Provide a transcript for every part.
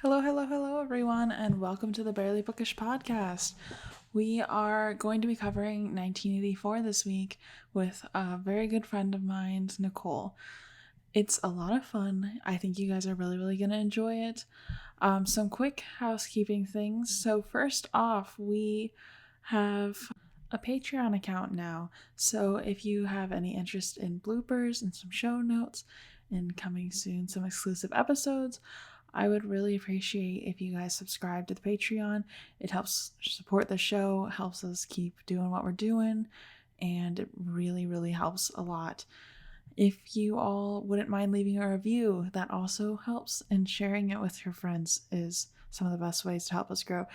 Hello, hello, hello, everyone, and welcome to the Barely Bookish podcast. We are going to be covering 1984 this week with a very good friend of mine, Nicole. It's a lot of fun. I think you guys are really going to enjoy it. Some quick housekeeping things. So, first off, we have a Patreon account now. So, if you have any interest in bloopers and some show notes and coming soon, some exclusive episodes, I would really appreciate if you guys subscribe to the Patreon. It helps support the show, helps us keep doing what we're doing, and it really helps a lot. If you all wouldn't mind leaving a review, that also helps, and sharing it with your friends is some of the best ways to help us grow.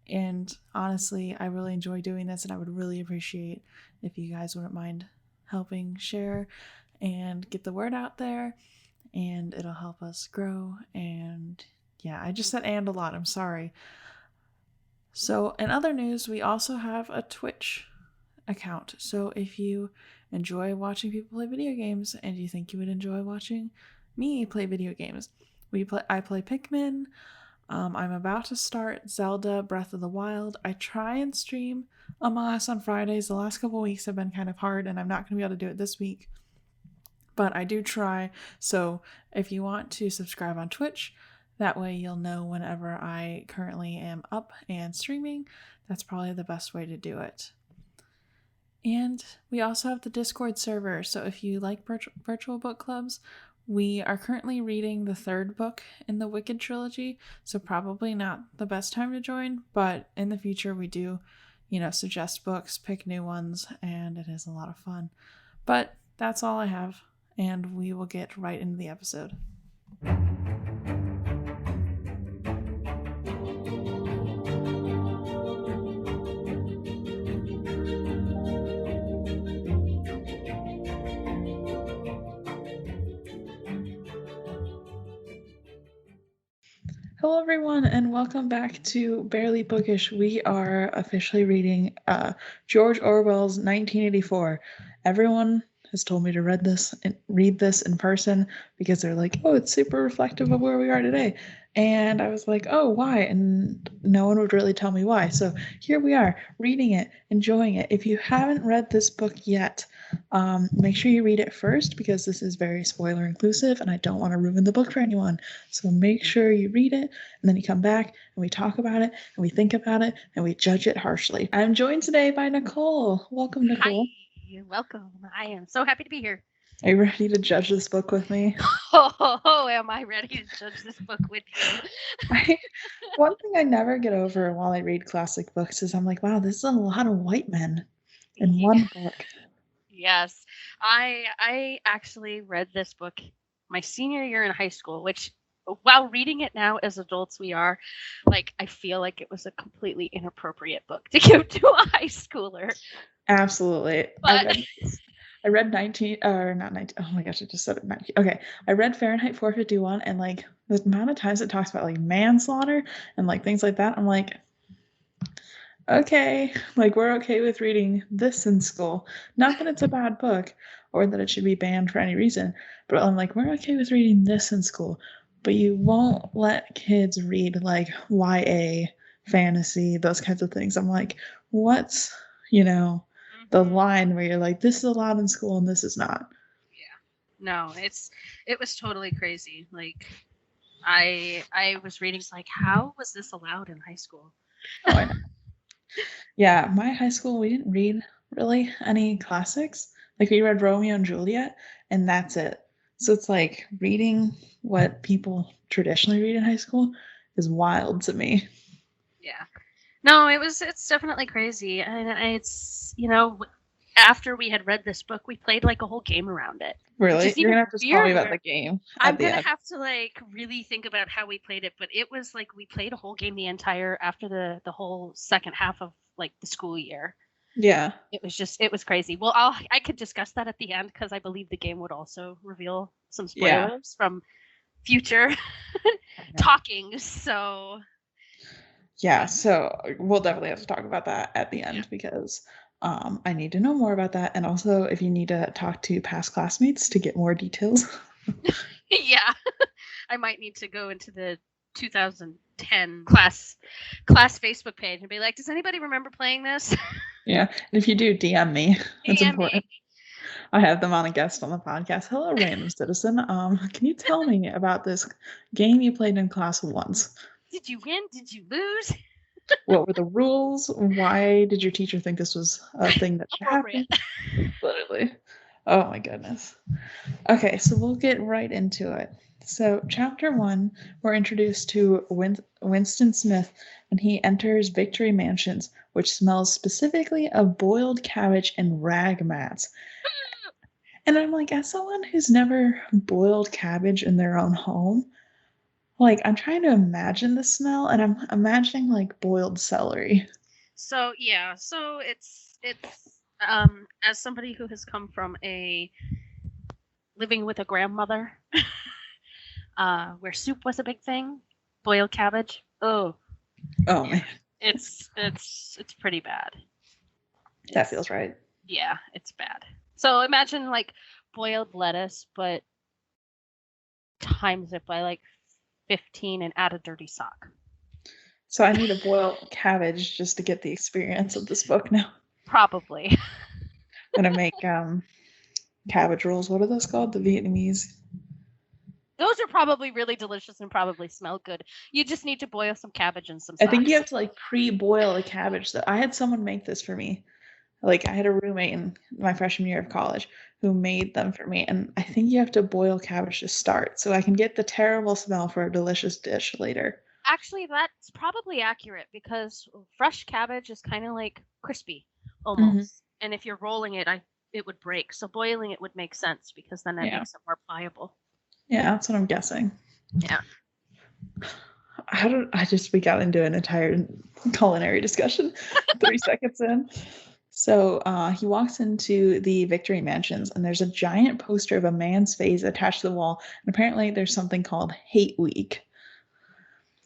And honestly, I really enjoy doing this, and I would really appreciate if you guys wouldn't mind helping share and get the word out there, and it'll help us grow. And yeah, I just said and a lot. I'm sorry. So, in other news, we also have a Twitch account. So, if you enjoy watching people play video games and you think you would enjoy watching me play video games, I play Pikmin. I'm about to start Zelda Breath of the Wild. I try and stream Among Us on Fridays. The last couple weeks have been kind of hard, and I'm not going to be able to do it this week, but I do try. So if you want to subscribe on Twitch, that way you'll know whenever I currently am up and streaming. That's probably the best way to do it. And we also have the Discord server. So if you like virtual book clubs, we are currently reading the third book in the Wicked trilogy. So probably not the best time to join, but in the future we do, suggest books, pick new ones, and it is a lot of fun. But that's all I have, and we will get right into the episode. Hello, everyone, and welcome back to Barely Bookish. We are officially reading George Orwell's 1984. Everyone has told me to read this in person because they're like, oh, it's super reflective of where we are today. And I was like, oh, why? And no one would really tell me why. So here we are, reading it, enjoying it. If you haven't read this book yet, make sure you read it first because this is very spoiler inclusive and I don't want to ruin the book for anyone. So make sure you read it and then you come back and we talk about it and we think about it and we judge it harshly. I'm joined today by Nicole. Welcome, Nicole. Hi, welcome. I am so happy to be here. Are you ready to judge this book with me? Oh, am I ready to judge this book with you? One thing I never get over while I read classic books is I'm like, wow, this is a lot of white men in one book. Yes, I actually read this book my senior year in high school, which while reading it now as adults we are, like I feel like it was a completely inappropriate book to give to a high schooler. Absolutely. But I read 19 or not 19. Oh my gosh, I just said it 19. Okay. I read Fahrenheit 451 and like the amount of times it talks about like manslaughter and like things like that, I'm like, okay, like we're okay with reading this in school. Not that it's a bad book or that it should be banned for any reason, but I'm like, we're okay with reading this in school, but you won't let kids read like YA fantasy, those kinds of things. I'm like, what's, the line where you're like, this is allowed in school and this is not? Yeah. No, it was totally crazy. Like I was reading, it's like, how was this allowed in high school? Oh, I know. Yeah, my high school, we didn't read really any classics. Like we read Romeo and Juliet, and that's it. So it's like reading what people traditionally read in high school is wild to me. Yeah. No, it's definitely crazy. And it's, after we had read this book, we played like a whole game around it. Really? You're gonna have to tell me about the game. I'm gonna have to like really think about how we played it, but it was like we played a whole game the entire after the whole second half of like the school year. Yeah. It was crazy. Well, I could discuss that at the end because I believe the game would also reveal some spoilers from future talking. So yeah, so we'll definitely have to talk about that at the end because I need to know more about that. And also, if you need to talk to past classmates to get more details. Yeah, I might need to go into the 2010 class Facebook page and be like, does anybody remember playing this? Yeah. And if you do, DM me. It's DM important. me. I have them on a guest on the podcast. Hello, random citizen. Can you tell me about this game you played in class once? Did you win? Did you lose? What were the rules? Why did your teacher think this was a thing that should happen? Appropriate. Literally. Oh my goodness. Okay, so we'll get right into it. So, chapter 1, we're introduced to Winston Smith, and he enters Victory Mansions, which smells specifically of boiled cabbage and rag mats. And I'm like, as someone who's never boiled cabbage in their own home, like, I'm trying to imagine the smell, and I'm imagining like boiled celery. So yeah, so it's as somebody who has come from a living with a grandmother, where soup was a big thing, boiled cabbage. Oh Man, it's pretty bad. that feels right. Yeah, it's bad. So imagine like boiled lettuce, but times it by like 15 and add a dirty sock. So I need to boil cabbage just to get the experience of this book now. Probably. I'm gonna make cabbage rolls. What are those called? The Vietnamese. Those are probably really delicious and probably smell good. You just need to boil some cabbage and some I socks. think you have to like pre-boil the cabbage. So I had someone make this for me. Like I had a roommate in my freshman year of college who made them for me, and I think you have to boil cabbage to start, so I can get the terrible smell for a delicious dish later. Actually, that's probably accurate because fresh cabbage is kind of like crispy almost. And if you're rolling it, it would break. So boiling it would make sense because then that makes it more pliable. Yeah, that's what I'm guessing. Yeah. We got into an entire culinary discussion 3 seconds in. So he walks into the Victory Mansions, and there's a giant poster of a man's face attached to the wall. And apparently there's something called Hate Week.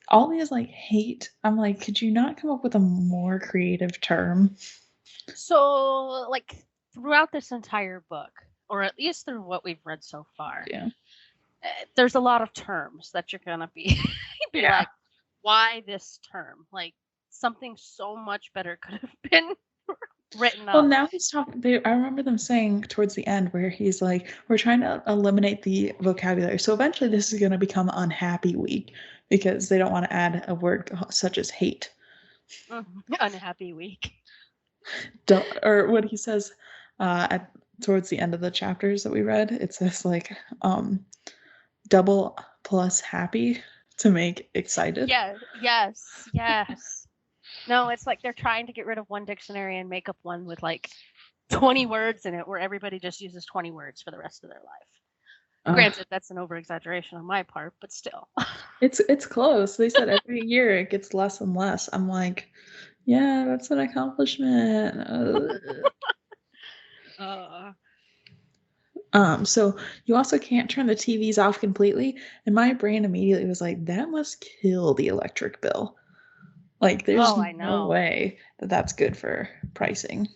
All these like hate, I'm like, could you not come up with a more creative term? So like throughout this entire book, or at least through what we've read so far, there's a lot of terms that you're gonna be like, why this term? Like something so much better could have been written up. Well, now he's talking. I remember them saying towards the end where he's like, "We're trying to eliminate the vocabulary, so eventually this is going to become unhappy week because they don't want to add a word such as hate." Unhappy week. Or what he says towards the end of the chapters that we read, it says like double plus happy to make excited. Yeah. Yes. No, it's like they're trying to get rid of one dictionary and make up one with like 20 words in it where everybody just uses 20 words for the rest of their life. Granted, that's an over-exaggeration on my part, but still. It's close. They said every year it gets less and less. I'm like, yeah, that's an accomplishment. So you also can't turn the TVs off completely. And my brain immediately was like, that must kill the electric bill. Like, there's no way that that's good for pricing.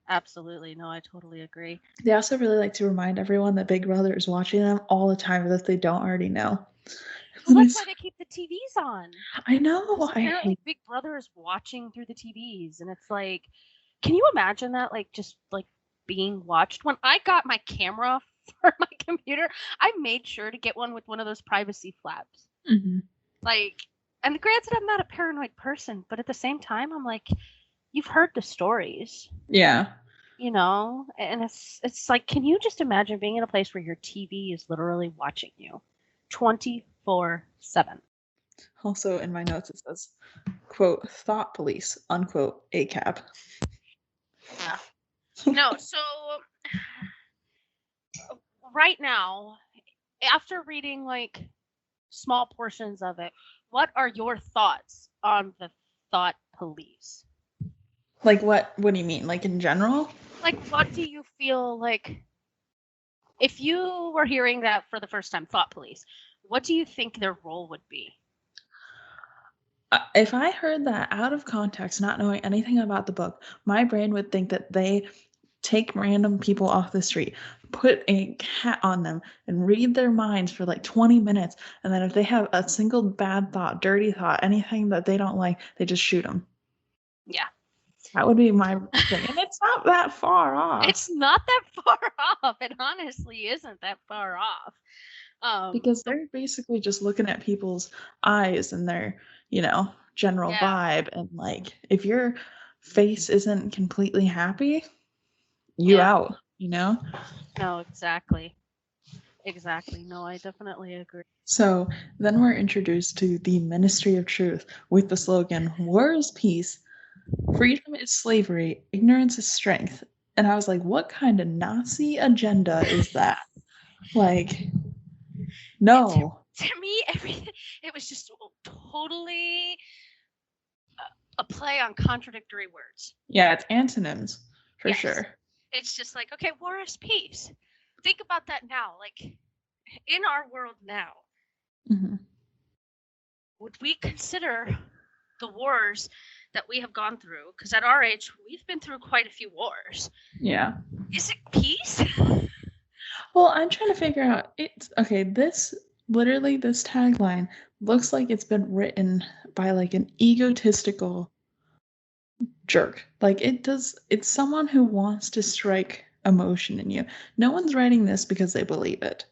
Absolutely. No, I totally agree. They also really like to remind everyone that Big Brother is watching them all the time if they don't already know. Well, that's why they keep the TVs on. I know. Apparently Big Brother is watching through the TVs. And it's like, can you imagine that? Like, just like being watched? When I got my camera for my computer, I made sure to get one with one of those privacy flaps. Mm-hmm. Like, and granted, I'm not a paranoid person, but at the same time, I'm like, you've heard the stories. Yeah. You know, and it's like, can you just imagine being in a place where your TV is literally watching you 24/7? Also, in my notes, it says, quote, thought police, unquote, ACAB. Yeah. No, so right now, after reading like small portions of it, what are your thoughts on the thought police? Like what do you mean? Like in general? Like what do you feel like if you were hearing that for the first time, thought police, what do you think their role would be? If I heard that out of context, not knowing anything about the book, my brain would think that they take random people off the street, put a hat on them, and read their minds for like 20 minutes. And then if they have a single bad thought, dirty thought, anything that they don't like, they just shoot them. Yeah. That would be my thing. And it's not that far off. It's not that far off. It honestly isn't that far off. Because they're basically just looking at people's eyes and their, general Yeah. vibe. And like, if your face isn't completely happy, you Yeah. out, No, exactly. Exactly. No, I definitely agree. So then we're introduced to the Ministry of Truth with the slogan, War is peace, freedom is slavery, ignorance is strength. And I was like, what kind of Nazi agenda is that? Like, no. To me, everything, it was just totally a play on contradictory words. Yeah, it's antonyms, for Yes. sure. It's just like, okay, war is peace. Think about that now. Like, in our world now, would we consider the wars that we have gone through? Because at our age, we've been through quite a few wars. Yeah. Is it peace? Well, I'm trying to figure out, this tagline looks like it's been written by like an egotistical jerk. Like it's someone who wants to strike emotion in you. No one's writing this because they believe it.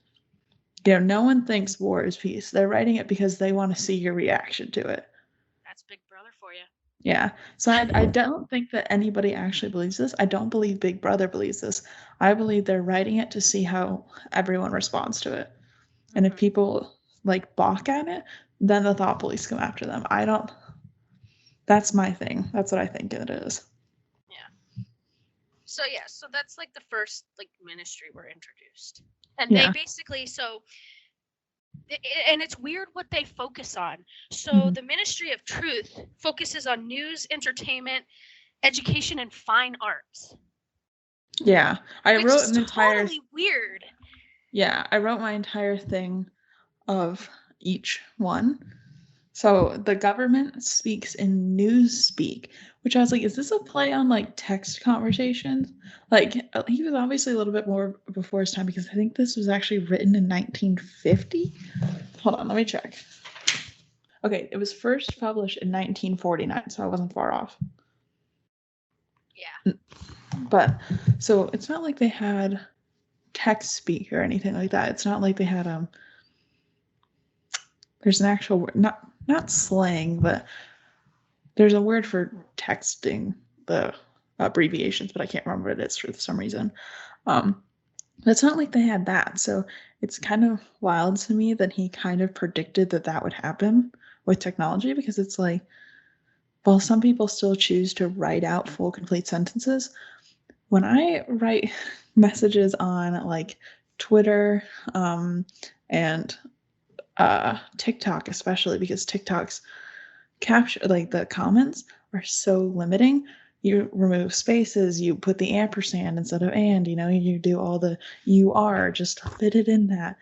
No one thinks war is peace. They're writing it because they want to see your reaction to it. That's Big Brother for you. Yeah. So I don't think that anybody actually believes this. I don't believe Big Brother believes this. I believe they're writing it to see how everyone responds to it. And if people like balk at it, then the thought police come after them. That's my thing. That's what I think it is. Yeah. So that's like the first like ministry we're introduced. And they basically, and it's weird what they focus on. So the Ministry of Truth focuses on news, entertainment, education, and fine arts. Yeah. I wrote an entire... totally weird. Yeah, I wrote my entire thing of each one. So the government speaks in newspeak, which I was like, is this a play on like text conversations? Like he was obviously a little bit more before his time because I think this was actually written in 1950. Hold on, let me check. Okay, it was first published in 1949, so I wasn't far off. Yeah. But so it's not like they had text speak or anything like that. It's not like they had there's an actual word, not slang, but there's a word for texting the abbreviations, but I can't remember what it is for some reason. It's not like they had that, so it's kind of wild to me that he kind of predicted that would happen with technology, because it's like, well, some people still choose to write out full complete sentences. When I write messages on like Twitter and TikTok, especially because TikTok's capture, like the comments are so limiting. You remove spaces, you put the ampersand instead of and, you do all the UR just to fit it in that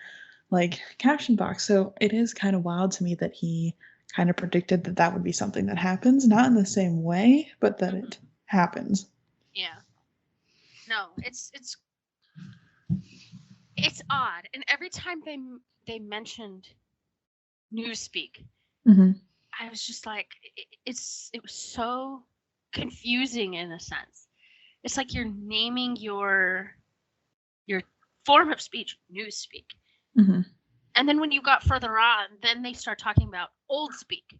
like caption box. So it is kind of wild to me that he kind of predicted that would be something that happens, not in the same way, but that it happens. Yeah. No, it's odd, and every time they mentioned newspeak, I was just like, it was so confusing in a sense. It's like you're naming your form of speech newspeak, and then when you got further on, then they start talking about old speak.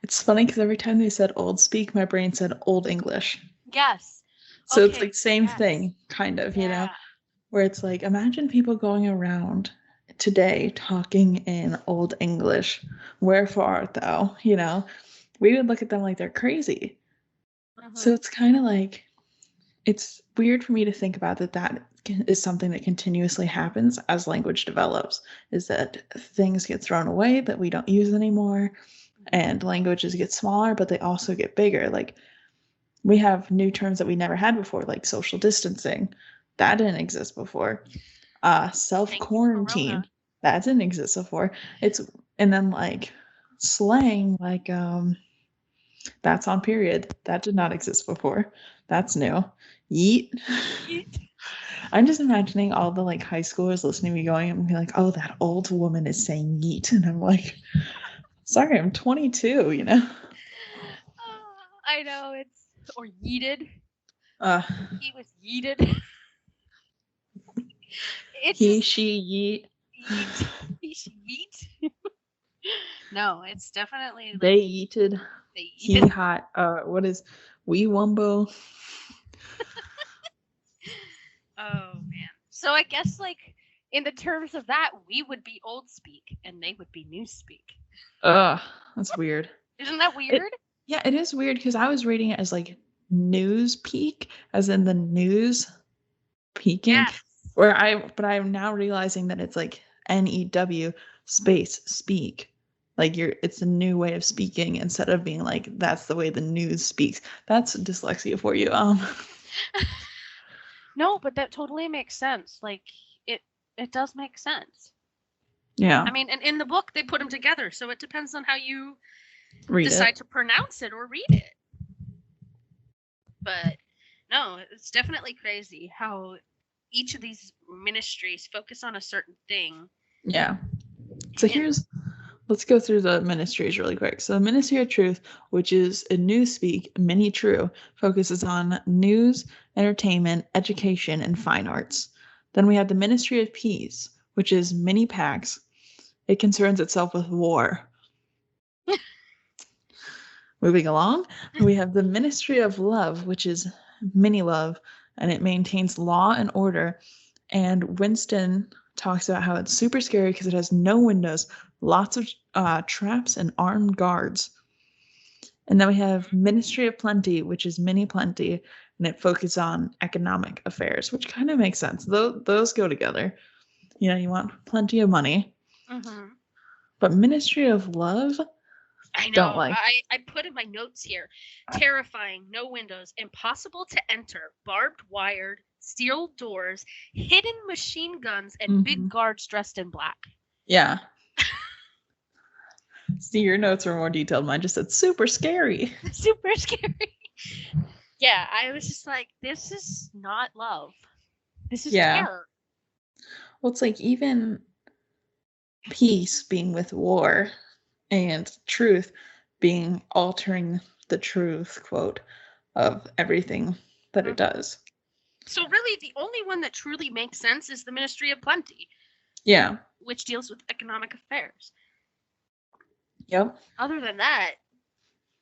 It's funny because every time they said old speak, my brain said old English. Yes. So it's like same thing, kind of, where it's like, imagine people going around today talking in old English. Wherefore art thou? We would look at them like they're crazy. So it's kind of like, it's weird for me to think about that is something that continuously happens as language develops, is that things get thrown away that we don't use anymore, and languages get smaller, but they also get bigger. Like, we have new terms that we never had before, like social distancing. That didn't exist before. Self-quarantine. That didn't exist before. And then like slang, like That's on period. That did not exist before. That's new. Yeet. Yeet. I'm just imagining all the like high schoolers listening to me going and be like, oh, that old woman is saying yeet. And I'm like, sorry, I'm 22, you know? I know it's or yeeted. Uh, He was yeeted. It's he, just she, yeet. yeet. He she yeet. No, it's definitely like They yeeted. they He yeeted. hot. What is wee wumbo? Oh man. So I guess like in the terms of that, we would be old speak and they would be new speak. Ugh, that's weird. Isn't that It, weird? yeah, it is weird because I was reading it as like news peak, as in the news peaking, Yes. but I'm now realizing that it's like NEW space speak. Like it's a new way of speaking instead of being like that's the way the news speaks. That's dyslexia for you. No, but that totally makes sense. Like it it does make sense. Yeah, I mean, and in the book they put them together, so it depends on how you read decide it. to pronounce it or read it. But no, it's definitely crazy how each of these ministries focus on a certain thing. Yeah. So And let's go through the ministries really quick. So the Ministry of Truth, which is a newspeak, mini true, focuses on news, entertainment, education, and fine arts. Then we have the Ministry of Peace, which is mini pax. It concerns itself with war. Moving along, we have the Ministry of Love, which is mini love, and it maintains law and order. And Winston talks about how it's super scary because it has no windows, lots of traps, and armed guards. And then we have Ministry of Plenty, which is mini plenty, and it focuses on economic affairs, which kind of makes sense. Those go together. You know, you want plenty of money. mm-hmm. But Ministry of Love, I don't know. like. I put in my notes here. Terrifying, no windows, impossible to enter, barbed wired, steel doors, hidden machine guns, and big guards dressed in black. Yeah. See, your notes are more detailed. Mine just said super scary. Super scary. Yeah, I was just like, this is not love. This is terror. Well, it's like even peace being with war and truth being altering the truth, quote, of everything that it does. So really the only one that truly makes sense is the Ministry of Plenty. Yeah. Which deals with economic affairs. Yep. Other than that,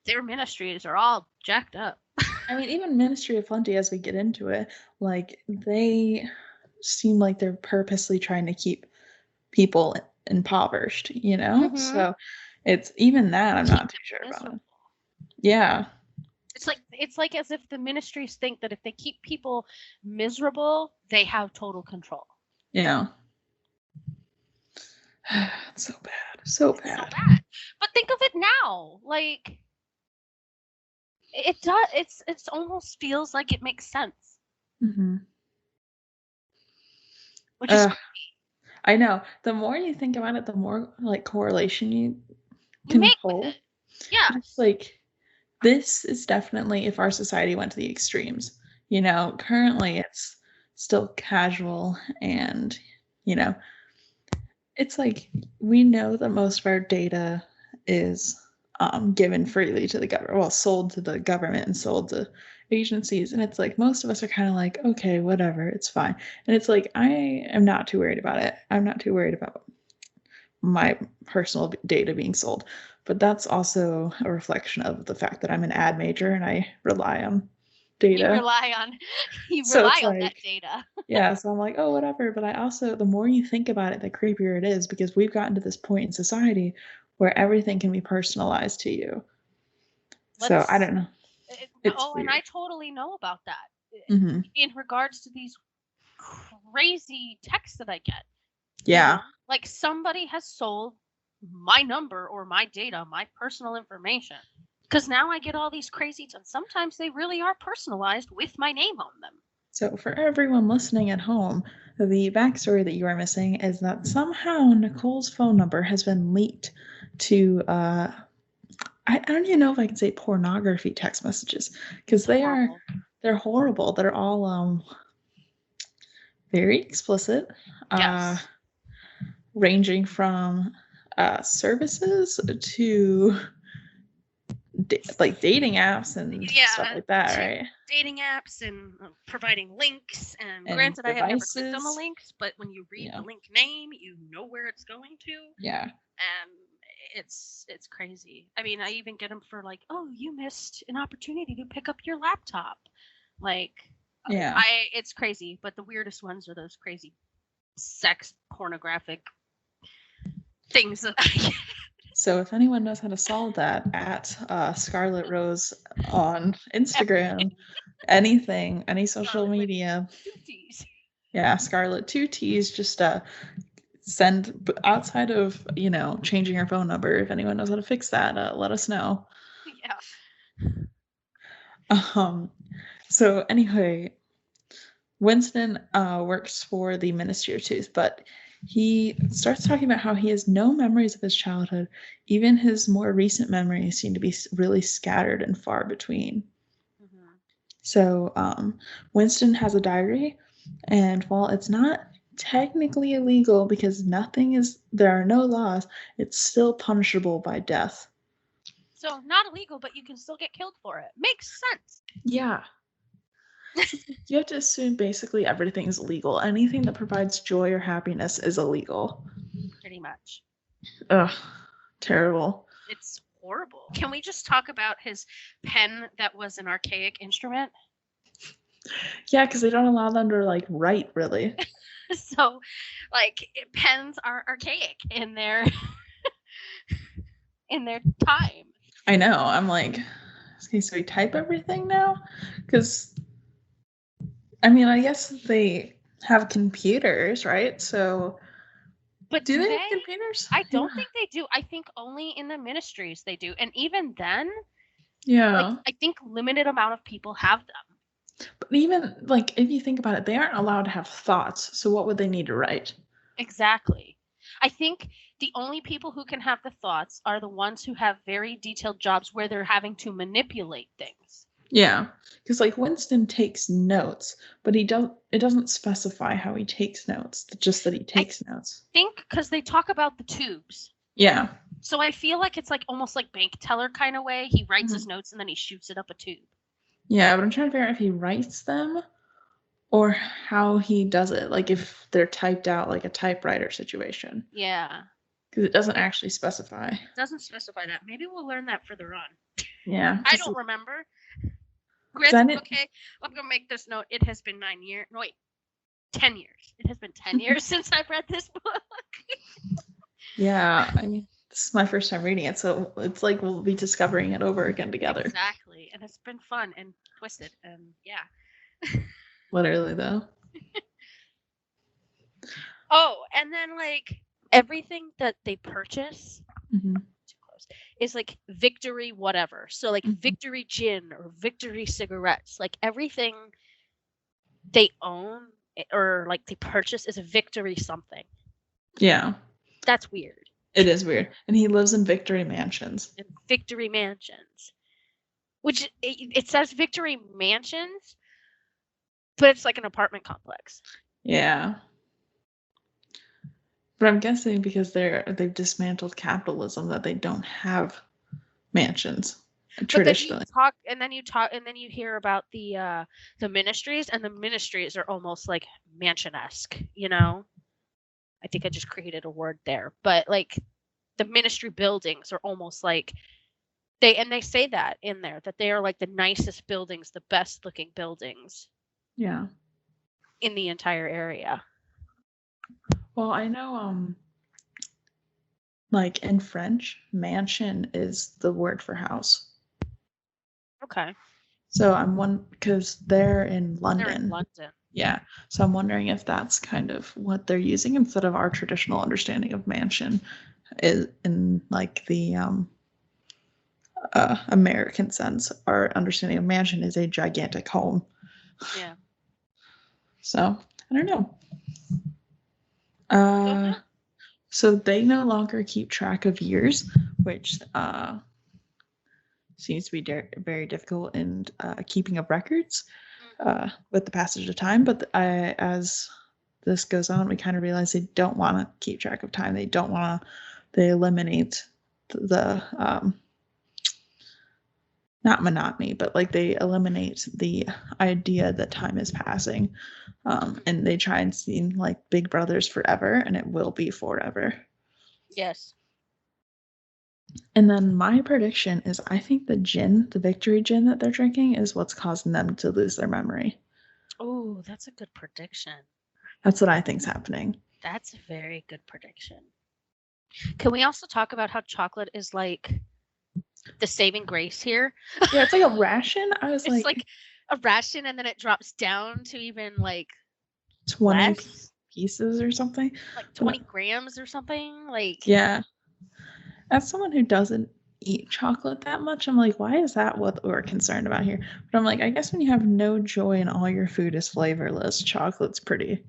their ministries are all jacked up. I mean, even Ministry of Plenty, as we get into it, like they seem like they're purposely trying to keep people impoverished, you know? Mm-hmm. So it's even that I'm not too sure about it. Yeah. It's like as if the ministries think that if they keep people miserable, they have total control. Yeah. It's so bad. So bad. So bad. But think of it now. Like it does it's almost feels like it makes sense. Mm-hmm. Which is I know. The more you think about it, the more like correlation you can make hold. with it. Yeah. It's like this is definitely if our society went to the extremes. You know, currently it's still casual and, you know, it's like we know that most of our data is given freely to the government, well, sold to the government and sold to agencies. And it's like most of us are kind of like, okay, whatever, it's fine. And it's like, I am not too worried about it. I'm not too worried about my personal data being sold. But that's also a reflection of the fact that I'm an ad major and I rely on data. You rely on that data. Yeah, so I'm like, oh, whatever. But I also, the more you think about it, the creepier it is because we've gotten to this point in society where everything can be personalized to you. So I don't know. And I totally know about that. Mm-hmm. In regards to these crazy texts that I get. Yeah. You know? Like somebody has sold my number or my data, my personal information. Because now I get all these crazy, and sometimes they really are personalized with my name on them. So for everyone listening at home, the backstory that you are missing is that somehow Nicole's phone number has been leaked to, I I don't even know if I can say pornography text messages because Horrible. they're horrible. They're all very explicit, Yes. ranging from services to like dating apps and stuff Yeah, like that, to right? dating apps and providing links. And And granted, I have never clicked on the devices. links, but when you read the Yeah. link name, you know where it's going to. Yeah. And it's crazy. I mean, I even get them for like, oh, you missed an opportunity to pick up your laptop. Like, Yeah. it's crazy. But the weirdest ones are those crazy sex pornographic things that I get. So if anyone knows how to solve that, at Scarlet Rose on Instagram, anything, any social Scarlet with media. 2 T's. Yeah, Scarlet, 2 T's, just send outside of, changing your phone number. If anyone knows how to fix that, let us know. Yeah. So anyway, Winston works for the Ministry of Truth, but he starts talking about how he has no memories of his childhood. Even his more recent memories seem to be really scattered and far between. Mm-hmm. So Winston has a diary, and while it's not technically illegal because there are no laws, it's still punishable by death. So not illegal, but you can still get killed for it. Makes sense. Yeah. You have to assume basically everything's legal. Anything that provides joy or happiness is illegal. Pretty much. Ugh, terrible. It's horrible. Can we just talk about his pen that was an archaic instrument? Yeah, because they don't allow them to write really. So, pens are archaic in their in their time. I know. I'm like, okay, so we type everything now? Because, I mean, I guess they have computers, right? So, but do they have computers? I don't think they do. I think only in the ministries they do. And even then, yeah. I think limited amount of people have them. But even, if you think about it, they aren't allowed to have thoughts. So what would they need to write? Exactly. I think the only people who can have the thoughts are the ones who have very detailed jobs where they're having to manipulate things. Yeah, because Winston takes notes, but it doesn't specify how he takes notes, just that he takes notes. I think because they talk about the tubes. Yeah. So I feel like it's almost like bank teller kind of way. He writes his notes and then he shoots it up a tube. Yeah, but I'm trying to figure out if he writes them or how he does it, if they're typed out like a typewriter situation. Yeah. Because it doesn't actually specify. It doesn't specify that. Maybe we'll learn that further on. Yeah. I don't remember. Granted, okay, I'm going to make this note. It has been 9 years. No, wait. 10 years. It has been 10 years since I've read this book. Yeah, I mean, this is my first time reading it, so it's like we'll be discovering it over again together. Exactly. And it's been fun and twisted, and yeah. Literally, though. Oh, and then everything that they purchase is victory whatever. So victory gin or victory cigarettes. Everything they own or they purchase is a victory something. Yeah. That's weird. It is weird. And he lives in Victory Mansions. In Victory Mansions. Which it says Victory Mansions, but it's like an apartment complex. Yeah. But I'm guessing because they've dismantled capitalism that they don't have mansions traditionally. And then you hear about the ministries, and the ministries are almost like mansion-esque, I think I just created a word there, but the ministry buildings are almost like they say that in there, that they are the nicest buildings, the best looking buildings. Yeah. In the entire area. Well, I know in French, mansion is the word for house. Okay. So because they're in London. They're in London. Yeah. So I'm wondering if that's kind of what they're using instead of our traditional understanding of mansion is in the American sense. Our understanding of mansion is a gigantic home. Yeah. So I don't know. So they no longer keep track of years, which seems to be very difficult in keeping up records Mhm. with the passage of time. But as this goes on, we kind of realize they don't want to keep track of time. They don't want to. They eliminate the not monotony, but like they eliminate the idea that time is passing. And they try and seem like big brothers forever, and it will be forever. Yes. And then my prediction is I think the gin, the victory gin that they're drinking, is what's causing them to lose their memory. Oh, that's a good prediction. That's what I think's happening. That's a very good prediction. Can we also talk about how chocolate is like the saving grace here? Yeah, it's like a ration. I was It's like a ration, and then it drops down to even like 20 less, pieces or something. like 20 grams or something. Like, Yeah. As someone who doesn't eat chocolate that much, I'm like, why is that what we're concerned about here? But I'm like, I guess when you have no joy and all your food is flavorless, chocolate's pretty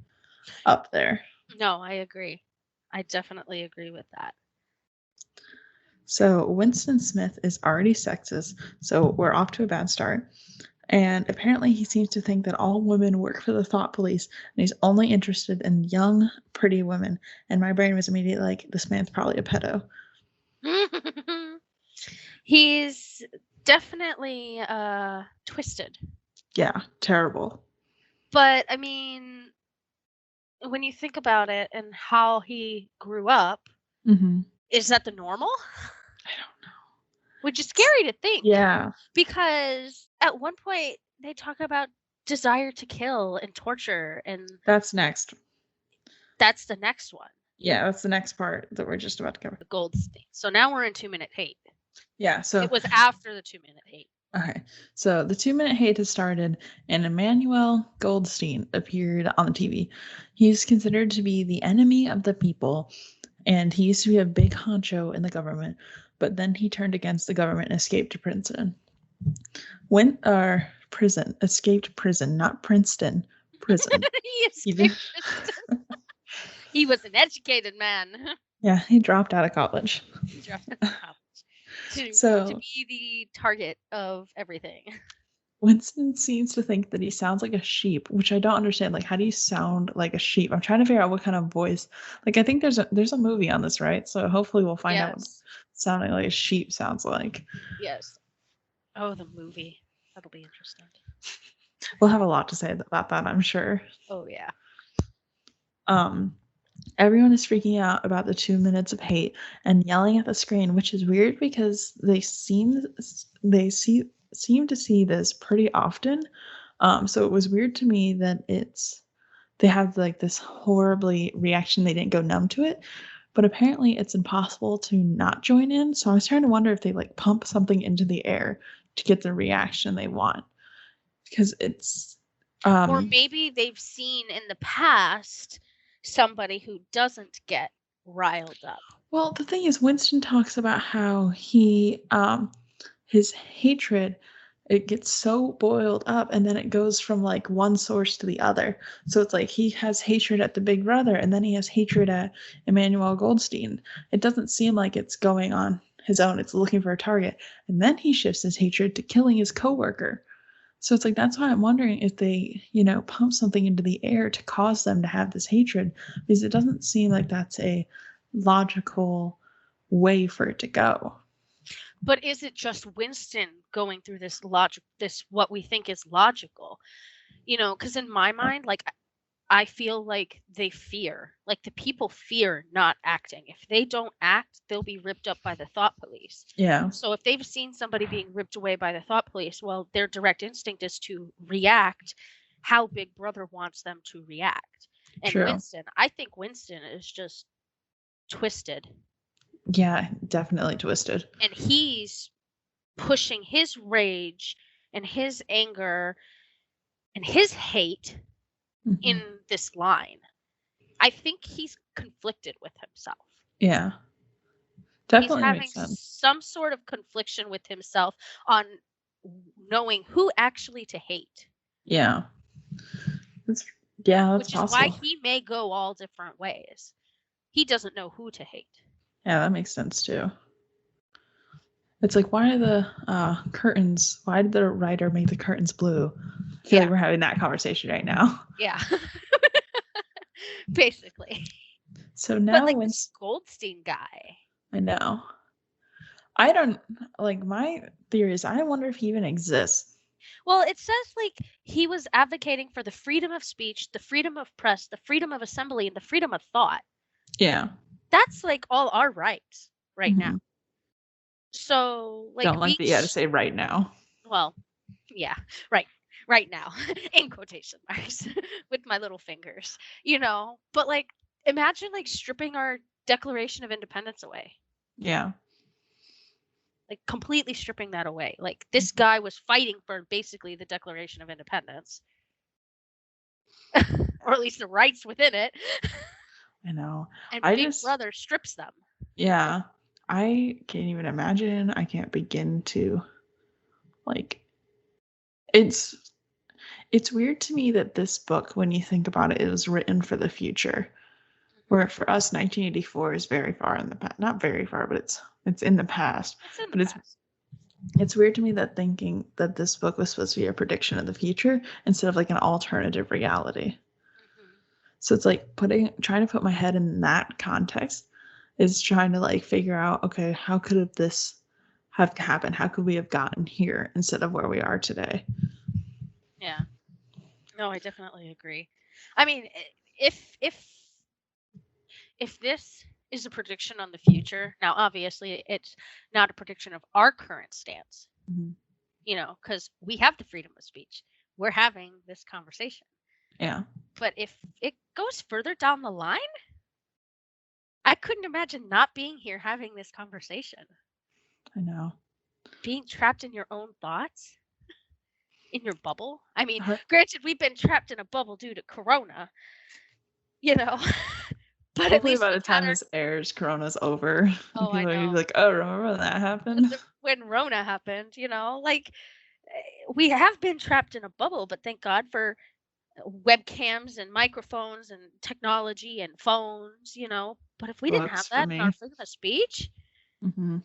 up there. no, I agree. I definitely agree with that. So Winston Smith is already sexist, so we're off to a bad start. And apparently he seems to think that all women work for the thought police, and he's only interested in young, pretty women. And my brain was immediately like, this man's probably a pedo. He's definitely twisted. Yeah, terrible. But I mean, when you think about it and how he grew up, is that the normal? I don't know. Which is scary to think. Yeah. Because at one point they talk about desire to kill and torture, and That's next. that's the next one. Yeah, that's the next part that we're just about to cover. The Goldstein. So now we're in 2-minute hate. Yeah, so it was after the 2-minute hate. Okay, so the 2-minute hate has started, and Emmanuel Goldstein appeared on the TV. He's considered to be the enemy of the people, and he used to be a big honcho in the government, but then he turned against the government and escaped to Princeton. Escaped prison, not Princeton, prison. He escaped Princeton. He was an educated man. Yeah, he dropped out of college. He dropped out of college to be the target of everything. Winston seems to think that he sounds like a sheep, which I don't understand. Like, how do you sound like a sheep? I'm trying to figure out what kind of voice. Like, I think there's a movie on this, right? So hopefully we'll find out what sounding like a sheep sounds like. Yes. Oh, the movie. That'll be interesting. We'll have a lot to say about that, I'm sure. Oh yeah. Everyone is freaking out about the 2 minutes of hate and yelling at the screen, which is weird because they seem to see this pretty often. So it was weird to me that they have like this horribly reaction. They didn't go numb to it, but apparently it's impossible to not join in. So I was trying to wonder if they like pump something into the air to get the reaction they want, because it's or maybe they've seen in the past somebody who doesn't get riled up. Well, the thing is, Winston talks about how his hatred, it gets so boiled up and then it goes from like one source to the other. So it's like he has hatred at the big brother and then he has hatred at Emmanuel Goldstein. It doesn't seem like it's going on his own. It's looking for a target. And then he shifts his hatred to killing his coworker. So it's like, that's why I'm wondering if they, pump something into the air to cause them to have this hatred, because it doesn't seem like that's a logical way for it to go. But is it just Winston going through this what we think is logical? Because in my mind, like, I feel like they fear, like the people fear not acting. If they don't act, they'll be ripped up by the thought police. Yeah. So if they've seen somebody being ripped away by the thought police, well, their direct instinct is to react how Big Brother wants them to react. And True. I think Winston is just twisted. Yeah, definitely twisted. And he's pushing his rage and his anger and his hate in this line. I think he's conflicted with himself. Yeah. Definitely he's having makes sense. Some sort of confliction with himself on knowing who actually to hate. Yeah. That's which possible. Is why he may go all different ways. He doesn't know who to hate. Yeah, that makes sense too. It's like, why are the curtains? Why did the writer make the curtains blue? I feel Yeah. like we're having that conversation right now. Yeah. Basically. So But now, like when this Goldstein guy. I know, I don't like my theory is I wonder if he even exists. Well, it says like he was advocating for the freedom of speech, the freedom of press, the freedom of assembly, and the freedom of thought. Yeah. That's like all our rights right now. Mhm. So Don't like like that you had to say right now. well, yeah, right now, in quotation marks, with my little fingers, But like, imagine like stripping our Declaration of Independence away, Yeah. like completely stripping that away. Like this guy was fighting for basically the Declaration of Independence, or at least the rights within it, I know. and I Big just, Brother strips them. yeah. I can't even imagine. I can't begin to like it's it's weird to me that this book, when you think about it, it was written for the future. Where for us 1984 is very far in the past. Not very far, but it's in the past. It's in the But past. it's weird to me that thinking that this book was supposed to be a prediction of the future instead of like an alternative reality. Mm-hmm. So it's like trying to put my head in that context is trying to like figure out, okay, how could this have happened? How could we have gotten here instead of where we are today? Yeah. No, I definitely agree. I mean, if this is a prediction on the future, now obviously it's not a prediction of our current stance, Mhm. because we have the freedom of speech. We're having this conversation. Yeah, But if it goes further down the line, I couldn't imagine not being here having this conversation. I know. Being trapped in your own thoughts, in your bubble. I mean, Har- granted, we've been trapped in a bubble due to Corona, you know, but at Hopefully least by the we've had time this airs, Corona's over. And oh, I people are gonna be know. like, oh, remember when that happened? When Rona happened, like we have been trapped in a bubble, but thank God for webcams and microphones and technology and phones. But if we didn't have Books for that in our me. freedom of speech, Hmm.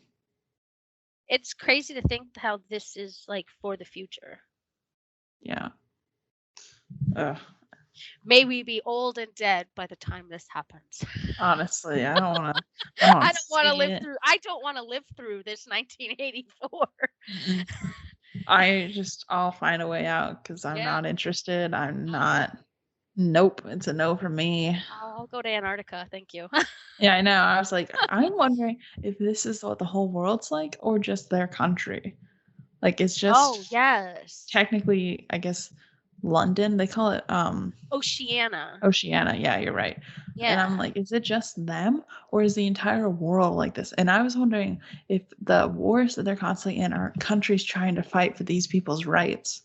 it's crazy to think how this is like for the future. Yeah. Ugh. May we be old and dead by the time this happens. Honestly, I don't want to. I don't I want to don't want to see live it. through. I don't want to live through this 1984. Mm-mm. I'll find a way out because I'm Yeah. not interested. I'm not. Nope, it's a no for me. I'll go to Antarctica. Thank you. Yeah, I know. I was like, I'm wondering if this is what the whole world's like or just their country. Like it's Oh, just yes. technically, I guess, London. They call it Oceania. Oceania. Yeah, you're right. And Yeah. I'm like, is it just them or is the entire world like this? And I was wondering if the wars that they're constantly in are countries trying to fight for these people's rights.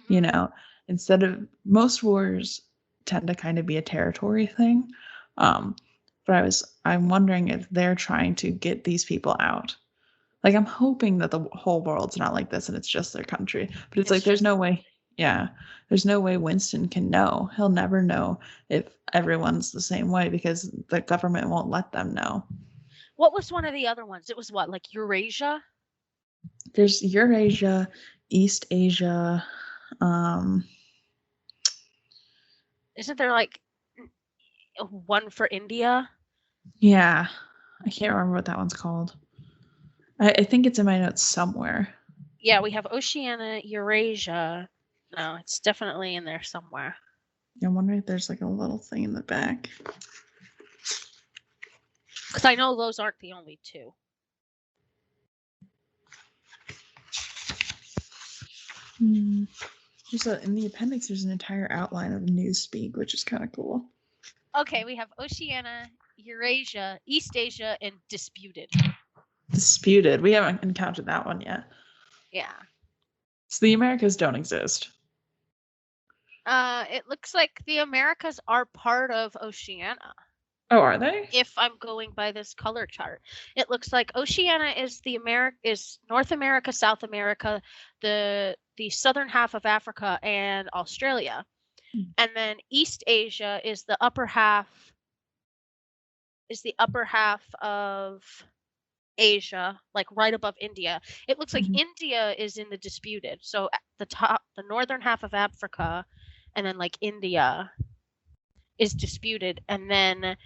You Hmm. know, instead of most wars tend to kind of be a territory thing. Um, but I'm wondering if they're trying to get these people out. Like I'm hoping that the whole world's not like this and it's just their country. But it's It's like there's just no way. Yeah. There's no way Winston can know. He'll never know if everyone's the same way because the government won't let them know. what was one of the other ones? It was what, like Eurasia? There's Eurasia, East Asia, um Isn't there like one for India? yeah. I can't remember what that one's called. I think it's in my notes somewhere. Yeah, we have Oceania, Eurasia. No, it's definitely in there somewhere. I wonder if there's like a little thing in the back. Because I know those aren't the only two. In the appendix, there's an entire outline of Newspeak, which is kind of cool. Okay, we have Oceania, Eurasia, East Asia, and Disputed. Disputed. We haven't encountered that one yet. Yeah. So the Americas don't exist. It looks like the Americas are part of Oceania. Oh, are they? If I'm going by this color chart, it looks like Oceania is is North America, South America, the southern half of Africa, and Australia, and then East Asia is the upper half of Asia, like right above India. It looks like Mhm. India is in the disputed. So the northern half of Africa, and then like India is disputed, and then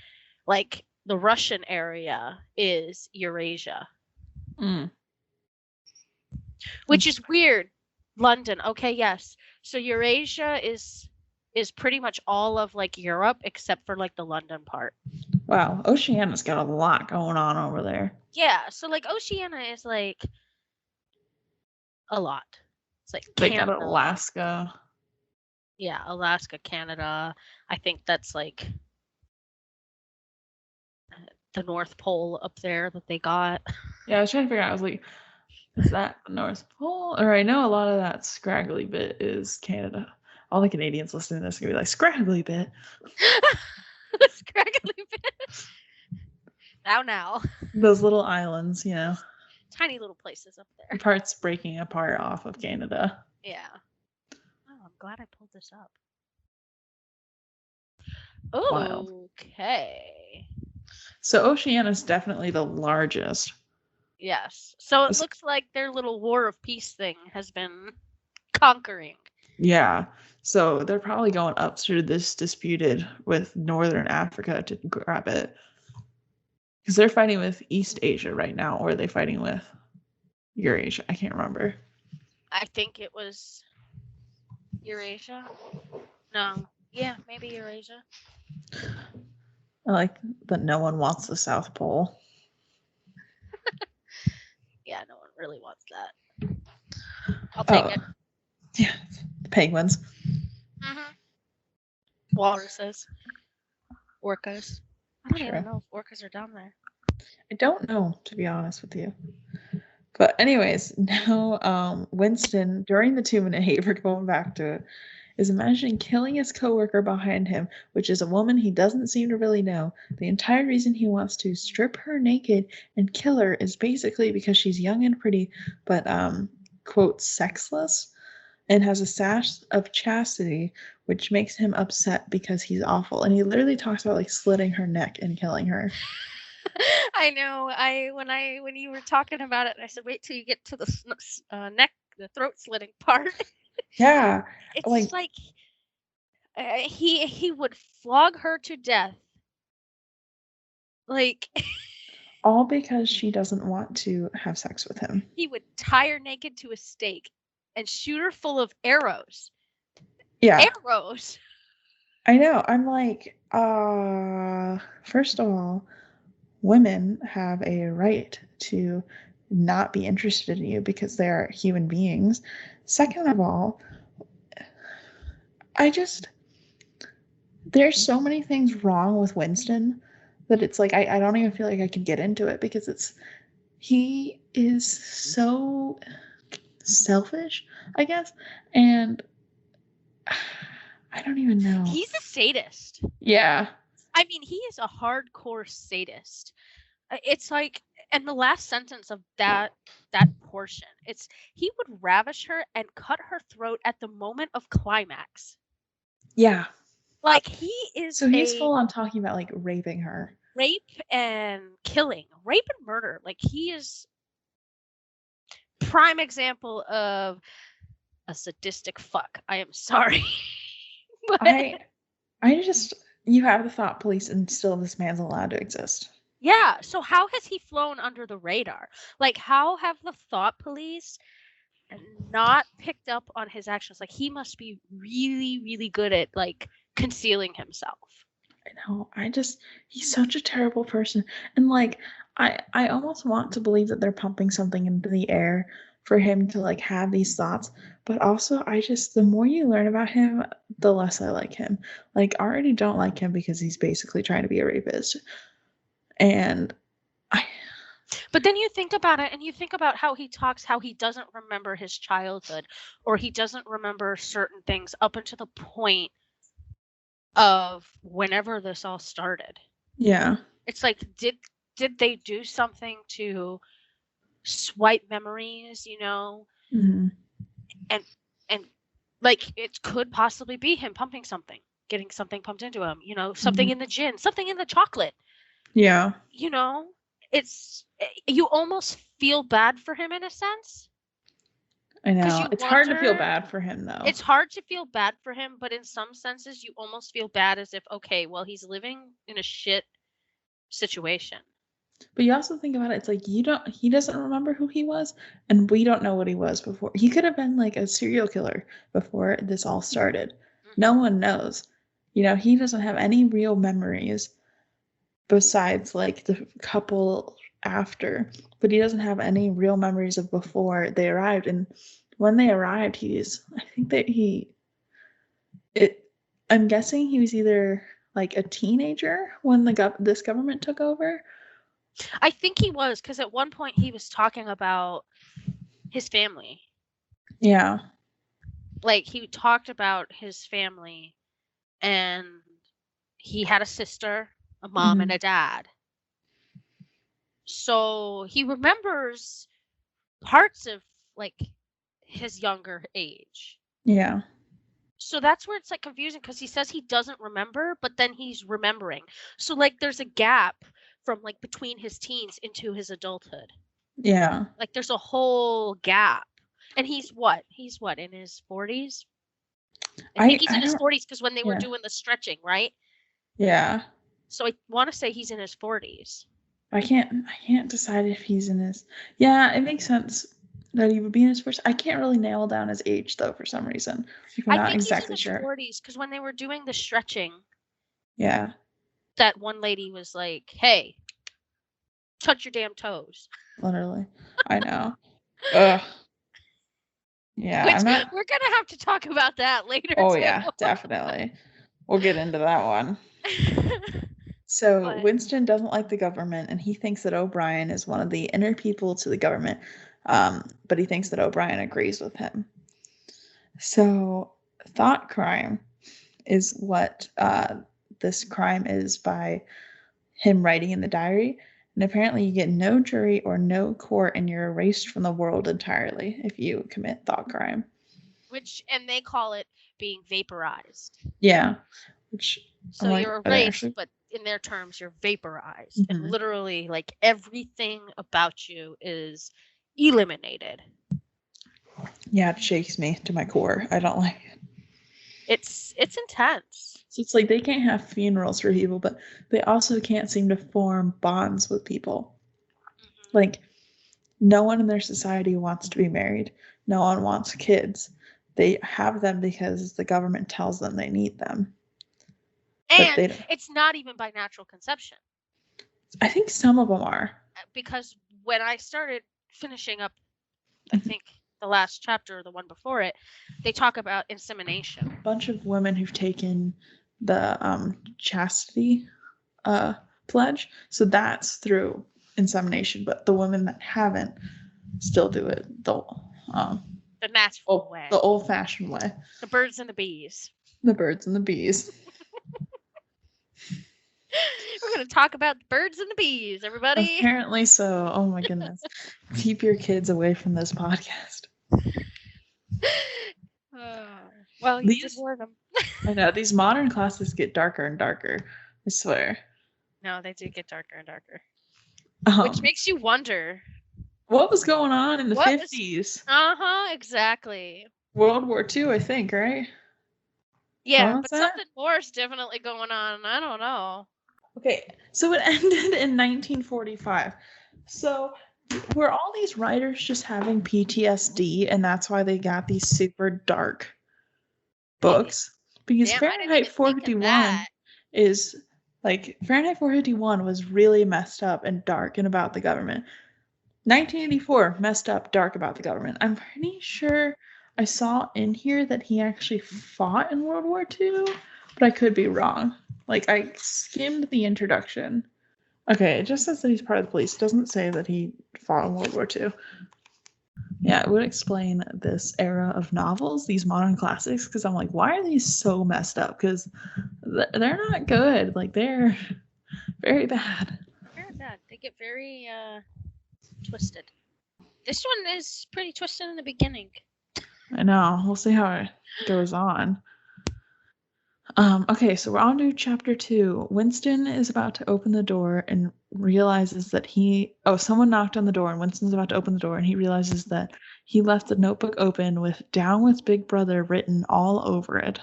like the Russian area is Eurasia, Mm. which is weird. London, okay, yes. So Eurasia is pretty much all of like Europe except for like the London part. Wow, Oceania's got a lot going on over there. Yeah, so like Oceania is like a lot. It's like They got Canada. Alaska. Yeah, Alaska, Canada. I think that's like the North Pole up there that they got. Yeah, I was trying to figure out. I was like, is that the North Pole? Or I know a lot of that scraggly bit is Canada. All the Canadians listening to this are gonna be like, scraggly bit. Scraggly bit. Now. Those little islands, you know. Tiny little places up there. Parts breaking apart off of Canada. Yeah. Oh, I'm glad I pulled this up. Oh, okay. So Oceania's definitely the largest. Yes. So it looks like their little war of peace thing has been conquering. Yeah. So they're probably going up through this disputed with Northern Africa to grab it. Because they're fighting with East Asia right now, or are they fighting with Eurasia? I can't remember. I think it was Eurasia. No. Yeah, maybe Eurasia. I like that no one wants the South Pole. Yeah, no one really wants that. I'll take it. Yeah, the penguins. Mm-hmm. Walruses. Orcas. I don't even know if orcas are down there. I don't know, to be honest with you. But anyways, now Winston, during the 2-minute hate, we're going back to it, is imagining killing his coworker behind him, which is a woman he doesn't seem to really know. The entire reason he wants to strip her naked and kill her is basically because she's young and pretty, but quote, sexless, and has a sash of chastity, which makes him upset because he's awful. And he literally talks about like slitting her neck and killing her. I know. When you were talking about it, I said, "Wait till you get to the neck, the throat slitting part." Yeah, it's like he would flog her to death, like all because she doesn't want to have sex with him. He would tie her naked to a stake and shoot her full of arrows. Yeah, arrows. I know. I'm like, first of all, women have a right to not be interested in you because they are human beings. Second of all, there's so many things wrong with Winston that it's like I don't even feel like I can get into it because he is so selfish, I guess, and I don't even know. He's a sadist. Yeah. I mean, he is a hardcore sadist. It's like, and the last sentence of that portion, it's he would ravish her and cut her throat at the moment of climax. Yeah. Like he is. So he's full on talking about like raping her. Rape and killing, rape and murder. Like he is prime example of a sadistic fuck. I am sorry. But I just, you have the thought police and still this man's allowed to exist. Yeah. So how has he flown under the radar? Like how have the thought police not picked up on his actions? Like he must be really, really good at like concealing himself. I know. He's such a terrible person. And like, I almost want to believe that they're pumping something into the air for him to like have these thoughts. But also, the more you learn about him, the less I like him. Like, I already don't like him because he's basically trying to be a rapist. And but then you think about it and you think about how he talks, how he doesn't remember his childhood or he doesn't remember certain things up until the point of whenever this all started. Yeah. It's like, did they do something to swipe memories, you know? Mm-hmm. And like it could possibly be him pumping something, getting something pumped into him, you know, something in the gin, something in the chocolate. Yeah. You know? it's you almost feel bad for him in a sense. I Because know. you It's hard to feel wonder, bad for him, though. it's hard to feel bad for him, but in some senses, you almost feel bad as if, okay, well, he's living in a shit situation. But you also think about it, it's like he doesn't remember who he was, and we don't know what he was before. He could have been like a serial killer before this all started. No one knows. He doesn't have any real memories besides like the couple after, but he doesn't have any real memories of before they arrived. And when they arrived, I think that I'm guessing he was either like a teenager when this government took over. I think he was, because at one point he was talking about his family. Yeah. Like, he talked about his family, and he had a sister, a mom, and a dad. So he remembers parts of, like, his younger age. Yeah. So that's where it's like confusing, because he says he doesn't remember, but then he's remembering. So like there's a gap from like between his teens into his adulthood. Yeah. Like there's a whole gap. And he's what? He's what, in his 40s? I think he's in his 40s, because when they were doing the stretching, right? Yeah. So I want to say he's in his 40s. I can't decide if he's in his. Yeah, it makes sense that he would be in his first. I can't really nail down his age though for some reason. I'm not exactly sure. I think he's in his 40s, because when they were doing the stretching, yeah, that one lady was like, "Hey, touch your damn toes." Literally, I know. Ugh. Yeah, Which we're gonna have to talk about that later. Oh too. Yeah, definitely. We'll get into that one. So Winston doesn't like the government, and he thinks that O'Brien is one of the inner people to the government, but he thinks that O'Brien agrees with him. So thought crime is what this crime is by him writing in the diary. And apparently you get no jury or no court, and you're erased from the world entirely if you commit thought crime. And they call it being vaporized. Yeah. So you're erased, but in their terms, you're vaporized. And literally, like, everything about you is eliminated. Yeah, it shakes me to my core. I don't like it. It's intense. So it's like they can't have funerals for people, but they also can't seem to form bonds with people. Like, no one in their society wants to be married. No one wants kids. They have them because the government tells them they need them. And it's not even by natural conception. I think some of them are. Because when I started finishing up, I think the last chapter or the one before it, they talk about insemination. A bunch of women who've taken the chastity pledge. So that's through insemination, but the women that haven't still do it the natural way. The old-fashioned way. The birds and the bees. The birds and the bees. We're going to talk about the birds and the bees, everybody. Apparently so. Oh my goodness. Keep your kids away from this podcast. Well, you just warn them. I know. These modern classics get darker and darker. I swear. No, they do get darker and darker. Which makes you wonder. What was going on in the 50s? Exactly. World War II, I think, right? Yeah, but something more is definitely going on. I don't know. Okay, so it ended in 1945. So were all these writers just having PTSD, and that's why they got these super dark books? Because Fahrenheit 451 is like Fahrenheit 451 was really messed up and dark and about the government. 1984 messed up, dark about the government. I'm pretty sure I saw in here that he actually fought in World War II, but I could be wrong. Like, I skimmed the introduction. Okay, it just says that he's part of the police. It doesn't say that he fought in World War II. Yeah, it would explain this era of novels, these modern classics, because I'm like, why are these so messed up? Because they're not good. Like, they're very bad. Very bad. They get very twisted. This one is pretty twisted in the beginning. I know. We'll see how it goes on. Okay, so we're on to chapter 2. Winston is about to open the door and realizes that someone knocked on the door, and Winston's about to open the door, and he realizes that he left the notebook open with "Down with Big Brother" written all over it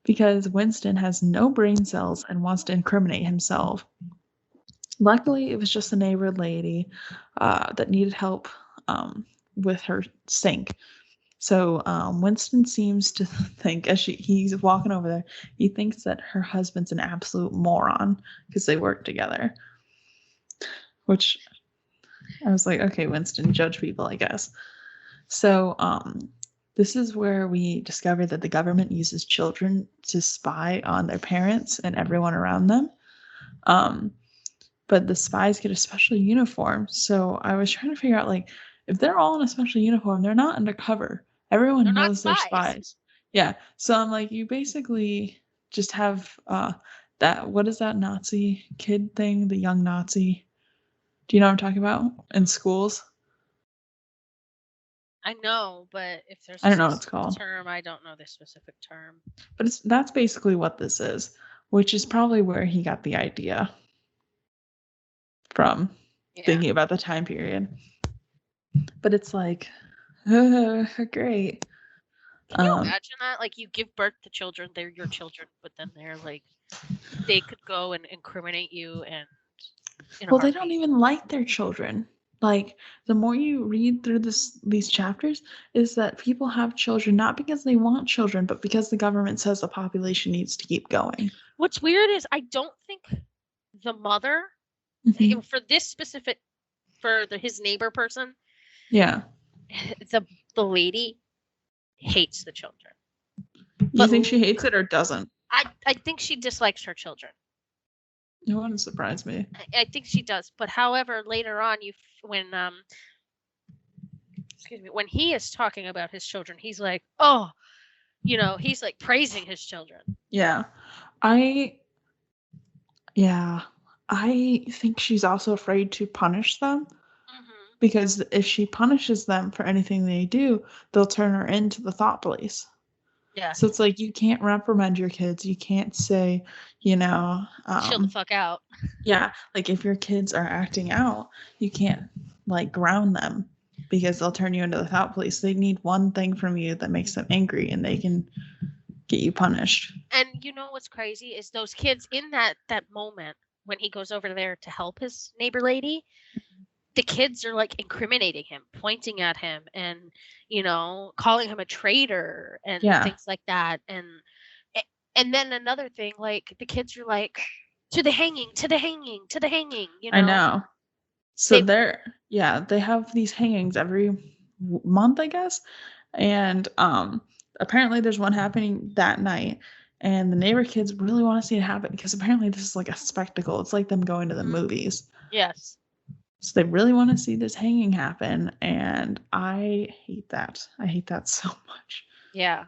because Winston has no brain cells and wants to incriminate himself. Luckily, it was just a neighbor lady that needed help with her sink. So Winston seems to think, as he's walking over there, he thinks that her husband's an absolute moron because they work together. Which I was like, okay, Winston, judge people, I guess. So this is where we discover that the government uses children to spy on their parents and everyone around them. But the spies get a special uniform. So I was trying to figure out, like, if they're all in a special uniform, they're not undercover. Everyone They're not knows they're spies. spies. Yeah. So I'm like, you basically just have that. What is that Nazi kid thing? The young Nazi. Do you know what I'm talking about? In schools? I know, but if there's I a don't know what it's specific called. term, I don't know the specific term. But that's basically what this is, which is probably where he got the idea from, Yeah. thinking about the time period. But it's like, great. Can you imagine that? Like, you give birth to children, they're your children, but then they're like, they could go and incriminate you and in a Well, they heartbeat. don't even like their children. Like, the more you read through these chapters, is that people have children not because they want children, but because the government says the population needs to keep going. What's weird is I don't think the mother, Mhm. for this specific, his neighbor person, Yeah. the lady hates the children. You But think she hates it or doesn't? I think she dislikes her children. It wouldn't surprise me. I think she does. But however, later on, when he is talking about his children, he's like, oh, he's like praising his children. Yeah. Yeah. I think she's also afraid to punish them because if she punishes them for anything they do, they'll turn her into the thought police. Yeah. So it's like you can't reprimand your kids. You can't say, Chill the fuck out. yeah, like if your kids are acting out, you can't like ground them because they'll turn you into the thought police. They need one thing from you that makes them angry and they can get you punished. And you know what's crazy is those kids in that moment when he goes over there to help his neighbor lady, the kids are like incriminating him, pointing at him and, calling him a traitor and Yeah. things like that. And then another thing, like the kids are like, to the hanging, to the hanging, to the hanging, I know. So They they have these hangings every month, I guess. And apparently there's one happening that night. And the neighbor kids really want to see it happen because apparently this is like a spectacle. It's like them going to the movies. Yes. So they really want to see this hanging happen, and I hate that. I hate that so much. Yeah.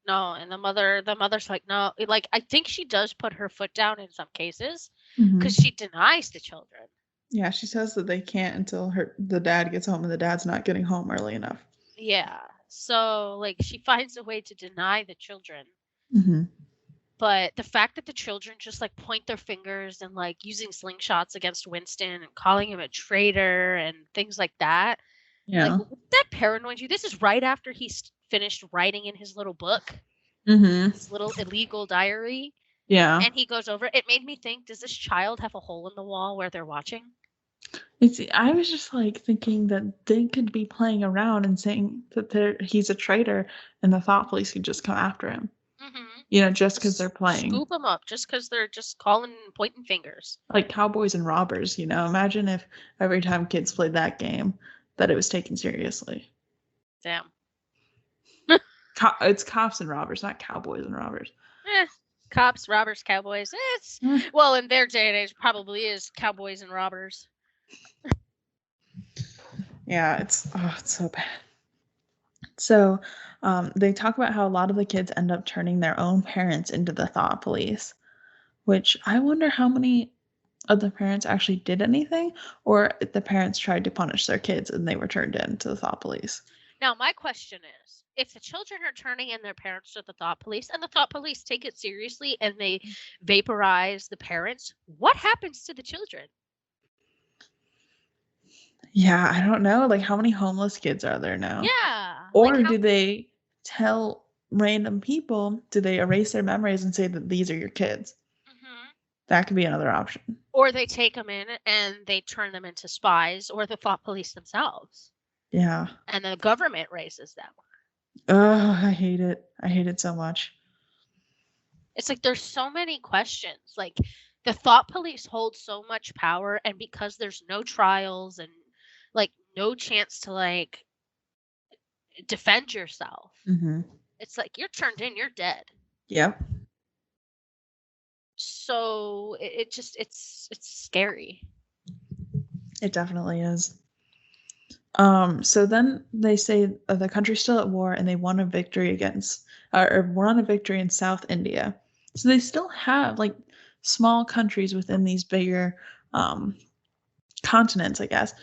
No, and the mother's like, no, like I think she does put her foot down in some cases because she denies the children. Yeah, she says that they can't until the dad gets home, and the dad's not getting home early enough. Yeah. So like she finds a way to deny the children. But the fact that the children just like point their fingers and like using slingshots against Winston and calling him a traitor and things like that. Yeah. Like, that paranoid you. This is right after he's finished writing in his little book. His little illegal diary. Yeah. And he goes over. It made me think, does this child have a hole in the wall where they're watching? I was just like thinking that they could be playing around and saying that he's a traitor and the thought police could just come after him. Just because they're playing. Scoop them up just because they're just calling and pointing fingers. Like cowboys and robbers, Imagine if every time kids played that game that it was taken seriously. Damn. It's cops and robbers, not cowboys and robbers. Cops, robbers, cowboys. Well, in their day and age, probably is cowboys and robbers. Yeah, it's so bad. So they talk about how a lot of the kids end up turning their own parents into the thought police, which I wonder how many of the parents actually did anything, or if the parents tried to punish their kids and they were turned into the thought police. Now, my question is, if the children are turning in their parents to the thought police and the thought police take it seriously and they vaporize the parents, what happens to the children? Yeah, I don't know. Like, how many homeless kids are there now? Yeah. Like Or how do they tell random people, do they erase their memories and say that these are your kids? Mhm. That could be another option. Or they take them in and they turn them into spies or the thought police themselves. Yeah. And the government raises them. Oh, I hate it. I hate it so much. It's like there's so many questions. Like the thought police hold so much power, and because there's no trials and like no chance to like defend yourself, Mm-hmm. it's like you're turned in, you're dead. Yep. So it just it's scary. It definitely is. So then they say the country's still at war and they won a victory against, or won a victory in South India. So they still have like small countries within these bigger continents, I guess,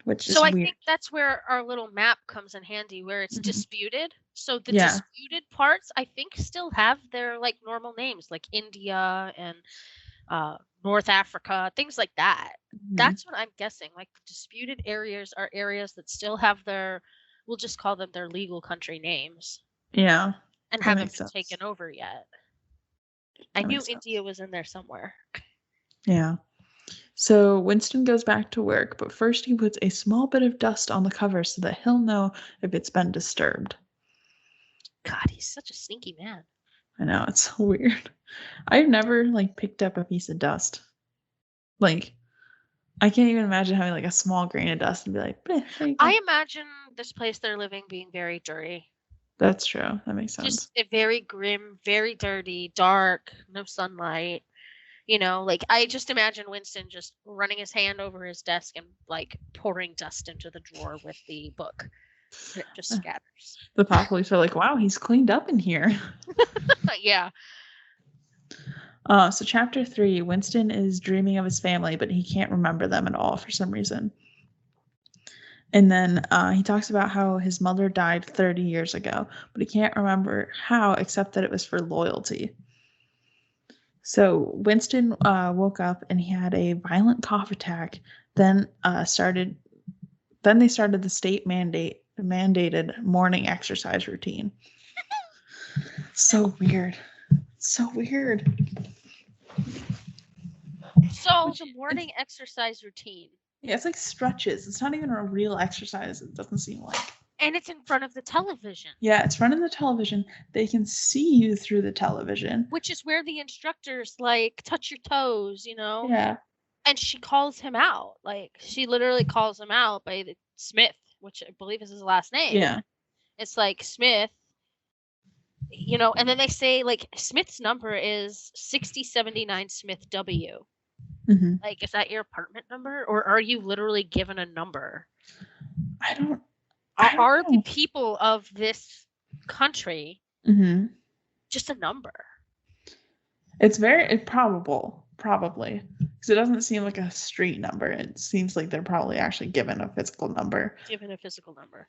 which So is I weird. think that's where our little map comes in handy, where it's Mhm. disputed. So the Yeah. disputed parts, I think, still have their like normal names, like India and North Africa, things like that. Mhm. That's what I'm guessing. Like the disputed areas are areas that still have their, we'll just call them their legal country names, Yeah. and That haven't makes been sense. taken over yet. I That knew makes India sense. was in there somewhere. Yeah. So Winston goes back to work, but first he puts a small bit of dust on the cover so that he'll know if it's been disturbed. God, he's such a sneaky man. I know, it's so weird. I've never like picked up a piece of dust. Like, I can't even imagine having like a small grain of dust and be like, "Bleh, there you go." I imagine this place they're living being very dirty. That's true. That makes sense. Just a very grim, very dirty, dark, no sunlight. You know, like I just imagine Winston just running his hand over his desk and like pouring dust into the drawer with the book. And it just scatters. The thought police are like, wow, he's cleaned up in here. Yeah. So chapter 3, Winston is dreaming of his family, but he can't remember them at all for some reason. And then he talks about how his mother died 30 years ago, but he can't remember how except that it was for loyalty. So Winston woke up and he had a violent cough attack. Then Then they started the state mandated morning exercise routine. So weird. So weird. So the morning exercise routine. Yeah, it's like stretches. It's not even a real exercise, it doesn't seem like. And it's in front of the television. Yeah, it's running the television. They can see you through the television. Which is where the instructors like touch your toes, you know? Yeah. And she calls him out. Like she literally calls him out by the Smith, which I believe is his last name. Yeah. It's like Smith, you know, and then they say like Smith's number is 6079 Smith W. Mm-hmm. Like, is that your apartment number, or are you literally given a number? I don't Are the know. people of this country Mm-hmm. just a number? It's probably, because it doesn't seem like a street number. It seems like they're probably actually given a physical number. Given a physical number.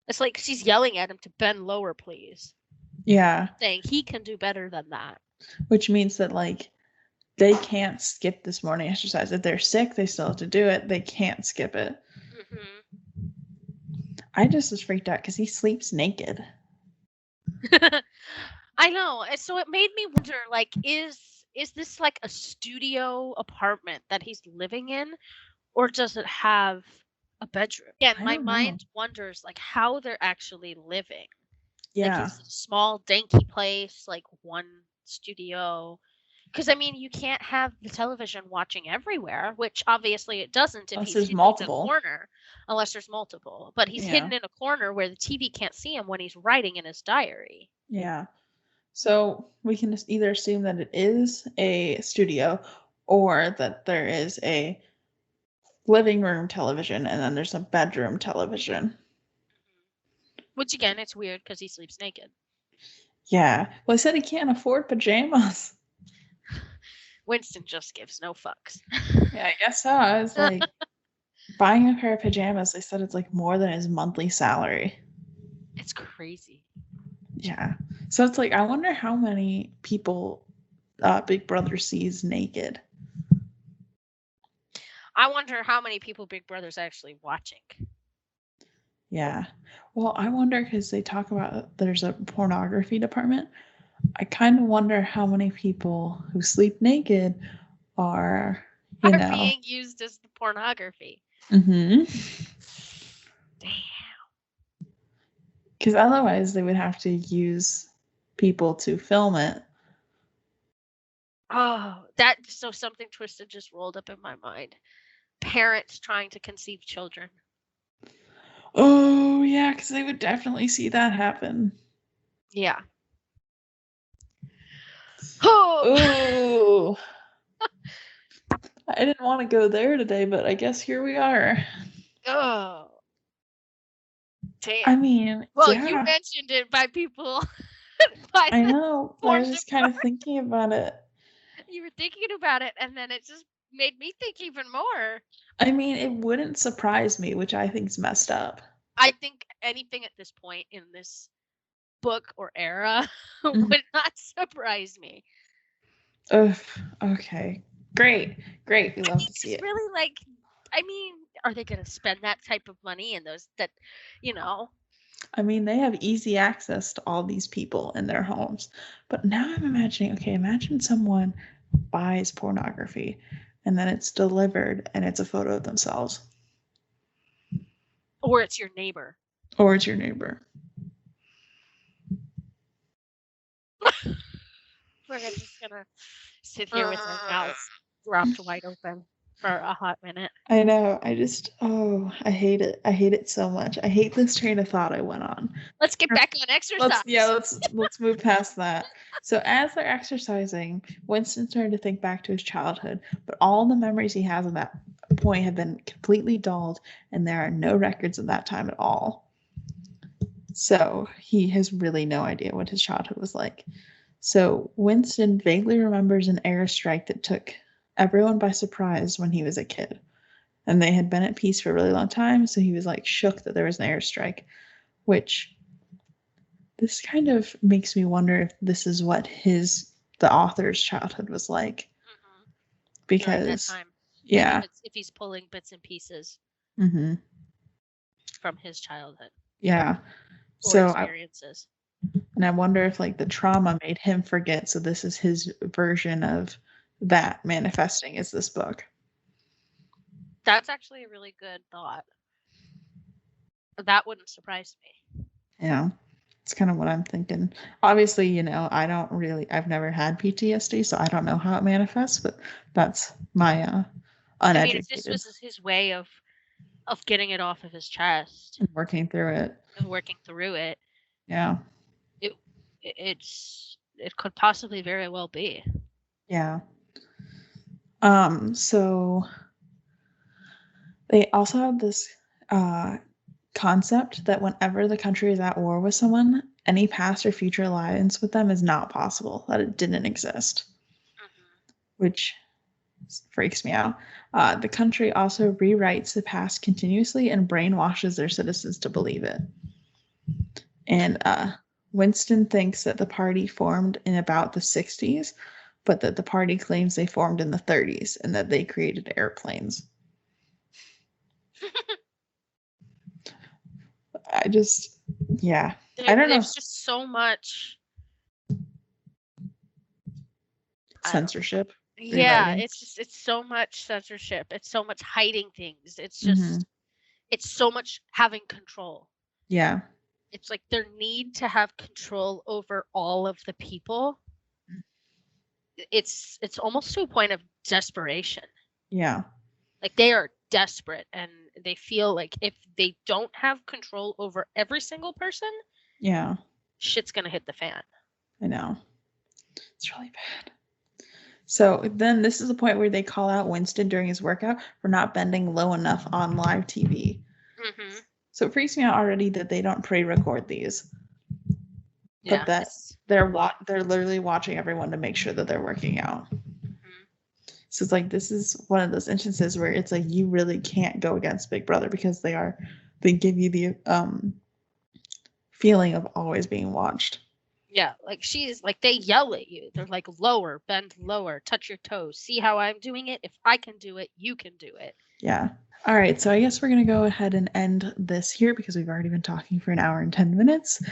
It's like she's yelling at him to bend lower, please. Yeah. Saying he can do better than that. Which means that like they can't skip this morning exercise. If they're sick, they still have to do it. They can't skip it. Mm-hmm. I just was freaked out because he sleeps naked. I know. So it made me wonder, like, is this like a studio apartment that he's living in, or does it have a bedroom? Again, my mind wonders like how they're actually living. Yeah. Like, is it a small, danky place, like one studio? Because I mean, you can't have the television watching everywhere, which obviously it doesn't if Unless he's there's hidden multiple. in a corner. Unless there's multiple, but he's hidden in a corner where the TV can't see him when he's writing in his diary. Yeah. So we can just either assume that it is a studio or that there is a living room television and then there's a bedroom television. Which again, it's weird because he sleeps naked. Yeah. Well, I said he can't afford pajamas. Winston just gives no fucks. Yeah, I guess so. I was like, Buying a pair of pajamas, they said it's like more than his monthly salary. It's crazy. Yeah. So it's like, I wonder how many people Big Brother sees naked. I wonder how many people Big Brother's actually watching. Yeah. Well, I wonder because they talk about there's a pornography department. I kind of wonder how many people who sleep naked are, you Are know. being used as the pornography. Mm-hmm. Damn. Because otherwise they would have to use people to film it. Oh, so something twisted just rolled up in my mind. Parents trying to conceive children. Oh, yeah, because they would definitely see that happen. Yeah. Oh. Oh. I didn't want to go there today, but I guess here we are. Oh. Damn. I mean, Well, you yeah, mentioned it by people by I the know. I porn was just kind of department. thinking about it. You were thinking about it, and then it just made me think even more. I mean, it wouldn't surprise me, which I think is messed up. I think anything at this point in this book or era Mhm. would not surprise me. Ugh, okay. Great. Great. We love to see It's it. really like, I mean, are they going to spend that type of money and those that, you know? I mean, they have easy access to all these people in their homes. But now I'm imagining, okay, imagine someone buys pornography and then it's delivered and it's a photo of themselves. Or it's your neighbor. Or it's your neighbor. We're just going to sit here with our mouths dropped wide open for a hot minute. I know. I hate it. I hate it so much. I hate this train of thought I went on. Let's get back on exercise. Let's move past that. So as they're exercising, Winston's starting to think back to his childhood, but all the memories he has of that point have been completely dulled, and there are no records of that time at all. So he has really no idea what his childhood was like. So Winston vaguely remembers an airstrike that took everyone by surprise when he was a kid. And they had been at peace for a really long time, so he was like shook that there was an airstrike, which this kind of makes me wonder if this is what the author's childhood was like. During that Because time. yeah. Maybe if he's pulling bits and pieces from his childhood. Yeah. Or So experiences. I wonder if like the trauma made him forget, so this is his version of that manifesting as this book. That's actually a really good thought. That wouldn't surprise me. Yeah. It's kind of what I'm thinking. Obviously, you know, I've never had PTSD, so I don't know how it manifests, but that's my uneducated. I mean, if this was his way of getting it off of his chest and working through it. Yeah. It could possibly very well be. Yeah. So they also have this concept that whenever the country is at war with someone, any past or future alliance with them is not possible, that it didn't exist, which freaks me out. The country also rewrites the past continuously and brainwashes their citizens to believe it. And Winston thinks that the party formed in about the 60s, but that the party claims they formed in the 30s and that they created airplanes. I don't know. There's just so much censorship. Yeah, it's so much censorship. It's so much hiding things. It's just it's so much having control. Yeah. It's like their need to have control over all of the people. It's almost to a point of desperation. Yeah. Like they are desperate and they feel like if they don't have control over every single person, yeah, shit's gonna hit the fan. I know. It's really bad. So then this is the point where they call out Winston during his workout for not bending low enough on live TV. So it freaks me out already that they don't pre-record these. Yeah, but that they're literally watching everyone to make sure that they're working out. So it's like this is one of those instances where it's like you really can't go against Big Brother because they give you the feeling of always being watched. Yeah, like she's like they yell at you. They're like lower, bend lower, touch your toes. See how I'm doing it? If I can do it, you can do it. Yeah. All right, so I guess we're going to go ahead and end this here because we've already been talking for an hour and 10 minutes.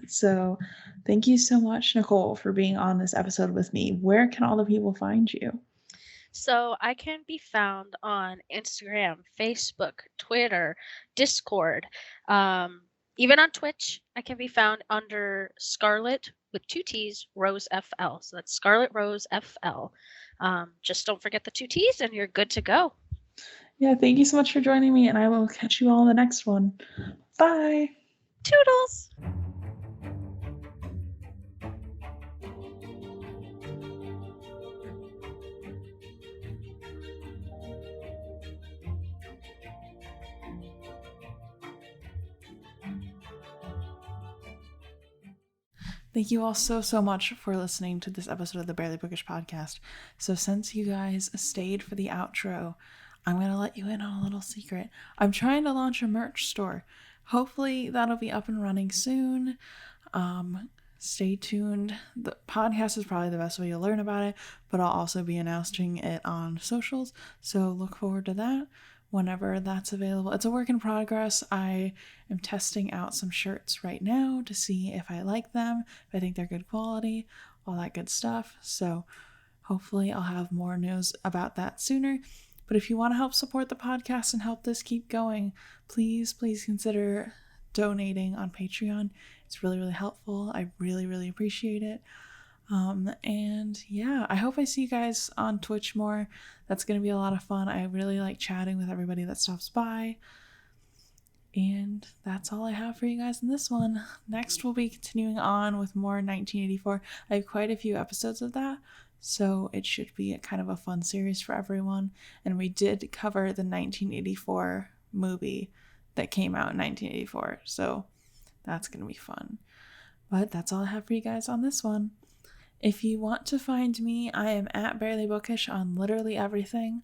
So thank you so much, Nicole, for being on this episode with me. Where can all the people find you? So I can be found on Instagram, Facebook, Twitter, Discord, even on Twitch. I can be found under Scarlet with 2 T's Rose FL. So that's Scarlet Rose FL. Just don't forget the 2 T's and you're good to go. Yeah, thank you so much for joining me, and I will catch you all in the next one. Bye. Toodles. Thank you all so much for listening to this episode of the Barely Bookish podcast. So since you guys stayed for the outro, I'm going to let you in on a little secret. I'm trying to launch a merch store. Hopefully that'll be up and running soon. Stay tuned. The podcast is probably the best way to learn about it, but I'll also be announcing it on socials. So look forward to that whenever that's available. It's a work in progress. I am testing out some shirts right now to see if I like them, if I think they're good quality, all that good stuff. So hopefully I'll have more news about that sooner. But if you want to help support the podcast and help this keep going, please consider donating on Patreon. It's really helpful. I really appreciate it. And yeah, I hope I see you guys on Twitch more. That's going to be a lot of fun. I really like chatting with everybody that stops by. And that's all I have for you guys in this one. Next, we'll be continuing on with more 1984. I have quite a few episodes of that, so it should be a kind of a fun series for everyone. And we did cover the 1984 movie that came out in 1984, so that's going to be fun. But that's all I have for you guys on this one. If you want to find me, I am at Barely Bookish on literally everything.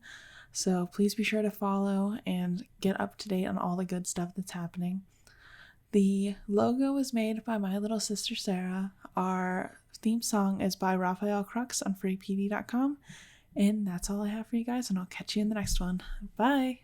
So please be sure to follow and get up to date on all the good stuff that's happening. The logo was made by my little sister Sarah. Our theme song is by Raphael Crux on freepd.com. And that's all I have for you guys, and I'll catch you in the next one. Bye!